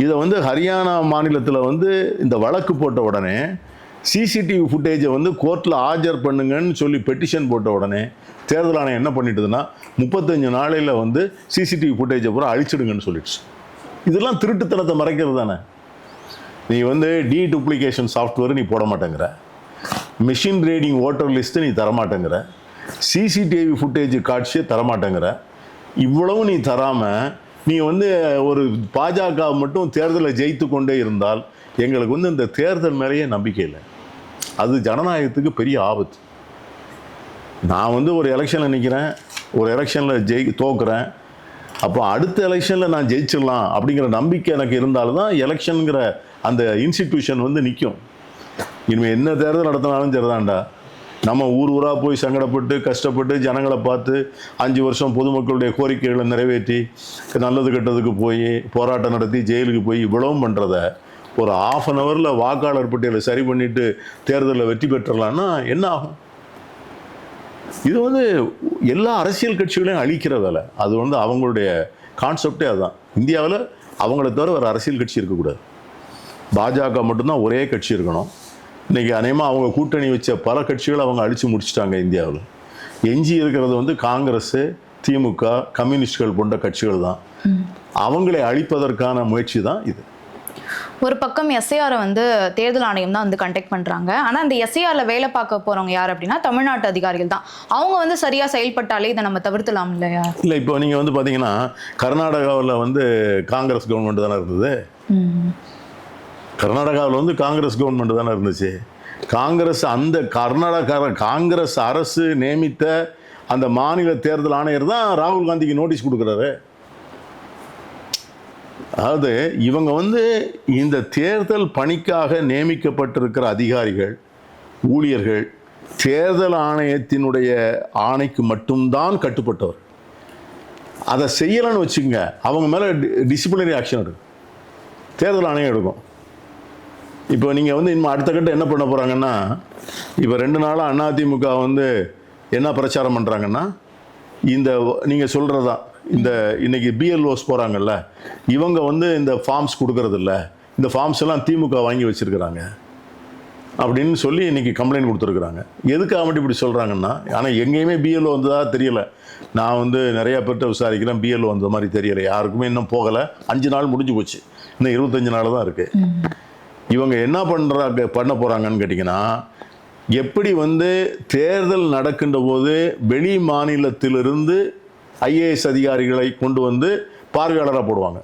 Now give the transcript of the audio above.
இதை வந்து ஹரியானா மாநிலத்தில் வந்து இந்த வழக்கு போட்ட உடனே சிசிடிவி ஃபுட்டேஜை வந்து கோர்ட்டில் ஆஜர் பண்ணுங்கன்னு சொல்லி பெட்டிஷன் போட்ட உடனே தேர்தல் ஆணையம் என்ன பண்ணிட்டுதுன்னா 35 நாளையில் வந்து சிசிடிவி ஃபுட்டேஜை பூரா அழிச்சிடுங்கன்னு சொல்லிடுச்சு. இதெல்லாம் திருட்டுத்தனத்தை மறைக்கிறது தானே. நீ வந்து டூப்ளிகேஷன் சாஃப்ட்வேர் நீ போட மாட்டேங்கிற, மிஷின் ரீடிங் ஓட்டர் லிஸ்ட்டு நீ தரமாட்டேங்கிற, சிசிடிவி ஃபுட்டேஜ் காட்சியை தரமாட்டேங்கிற, இவ்வளவு நீ தராமல் நீ வந்து ஒரு பாஜக மட்டும் தேர்தலை ஜெயித்து கொண்டே இருந்தால் எங்களுக்கு வந்து இந்த தேர்தல் மேலேயே நம்பிக்கை இல்லை. அது ஜனநாயகத்துக்கு பெரிய ஆபத்து. நான் வந்து ஒரு எலெக்ஷனில் நிற்கிறேன், ஒரு எலெக்ஷனில் தோக்குறேன், அப்போ அடுத்த எலெக்ஷனில் நான் ஜெயிச்சிடலாம் அப்படிங்கிற நம்பிக்கை எனக்கு இருந்தால்தான் எலெக்ஷனுங்கிற அந்த இன்ஸ்டிடியூஷன் வந்து நிற்கும். இனிமேல் என்ன தேர்தல் நடத்தினாலும் சரிதான்டா, நம்ம ஊர் ஊராக போய் சங்கடப்பட்டு கஷ்டப்பட்டு ஜனங்களை பார்த்து 5 வருஷம் பொதுமக்களுடைய கோரிக்கைகளை நிறைவேற்றி நல்லது கெட்டதுக்கு போய் போராட்டம் நடத்தி ஜெயிலுக்கு போய் இவ்வளவும் பண்ணுறத ஒரு 1/2 அன் ஹவரில் வாக்காளர் பட்டியலை சரி பண்ணிவிட்டு தேர்தலில் வெற்றி பெற்றலான்னா என்ன ஆகும்? இது வந்து எல்லா அரசியல் கட்சிகளையும் அழிக்கிற வேலை. அது வந்து அவங்களுடைய கான்செப்டே அதுதான். இந்தியாவில் அவங்கள தவிர வேறு அரசியல் கட்சி இருக்கக்கூடாது. பாஜக மட்டும்தான் ஒரே கட்சி இருக்கணும். இன்றைக்கி அநேகமாக அவங்க கூட்டணி வச்ச பல கட்சிகளை அவங்க அழித்து முடிச்சிட்டாங்க. இந்தியாவில் எஞ்சி இருக்கிறது வந்து காங்கிரஸ், திமுக, கம்யூனிஸ்டுகள் போன்ற கட்சிகள் தான். அவங்களை அழிப்பதற்கான முயற்சி தான் இது. ஒரு பக்கம் எஸ்ஐஆரை வந்து தேர்தல் ஆணையம் தான் வந்து கண்டக்ட் பண்ணுறாங்க. ஆனால் இந்த எஸ்ஐஆரில் வேலை பார்க்க போகிறவங்க யார் அப்படின்னா தமிழ்நாட்டு அதிகாரிகள் தான். அவங்க வந்து சரியாக செயல்பட்டாலே இதை நம்ம தவிர்த்தலாம் இல்லையா? இல்லை, இப்போ நீங்கள் வந்து பார்த்தீங்கன்னா கர்நாடகாவில் வந்து காங்கிரஸ் கவர்மெண்ட் தானே இருந்தது. கர்நாடகாவில் வந்து காங்கிரஸ் கவர்மெண்ட் தானே இருந்துச்சு. காங்கிரஸ் அந்த காங்கிரஸ் அரசு நியமித்த அந்த மாநில தேர்தல் ஆணையர் தான் ராகுல் காந்திக்கு நோட்டீஸ் கொடுக்குறாரு. அதாவது இவங்க வந்து இந்த தேர்தல் பணிக்காக நியமிக்கப்பட்டிருக்கிற அதிகாரிகள், ஊழியர்கள் தேர்தல் ஆணையத்தினுடைய ஆணைக்கு மட்டும்தான் கட்டுப்பட்டவர். அதை செய்யலைன்னு வச்சுக்கோங்க, அவங்க மேலே டிசிப்ளினரி ஆக்ஷன் எடுக்கும், தேர்தல் ஆணையம் எடுக்கும். இப்போ நீங்கள் வந்து இன்னும் அடுத்த கட்டம் என்ன பண்ண போகிறாங்கன்னா, இப்போ 2 நாளாக அதிமுக வந்து என்ன பிரச்சாரம் பண்ணுறாங்கன்னா, இந்த நீங்கள் சொல்கிறது தான், இந்த இன்னைக்கு பிஎல்ஓஸ் போகிறாங்கல்ல, இவங்க வந்து இந்த ஃபார்ம்ஸ் கொடுக்கறதில்ல, இந்த ஃபார்ம்ஸ் எல்லாம் திமுக வாங்கி வச்சுருக்கிறாங்க அப்படின்னு சொல்லி இன்றைக்கி கம்ப்ளைண்ட் கொடுத்துருக்குறாங்க. எதுக்காக மட்டும் இப்படி சொல்கிறாங்கன்னா, ஆனால் எங்கேயுமே பிஎல்ஓ வந்ததாக தெரியலை. நான் வந்து நிறையா பேர்கிட்ட விசாரிக்கிறேன், பிஎல்ஓ வந்த மாதிரி தெரியலை, யாருக்குமே இன்னும் போகலை. 5 நாள் முடிஞ்சு போச்சு, இன்னும் 25 நாள் தான் இருக்குது. இவங்க என்ன பண்ண போகிறாங்கன்னு கேட்டிங்கன்னா, எப்படி வந்து தேர்தல் நடக்கின்ற போது வெளி மாநிலத்திலிருந்து ஐஏஎஸ் அதிகாரிகளை கொண்டு வந்து பார்வையாளராக போடுவாங்க.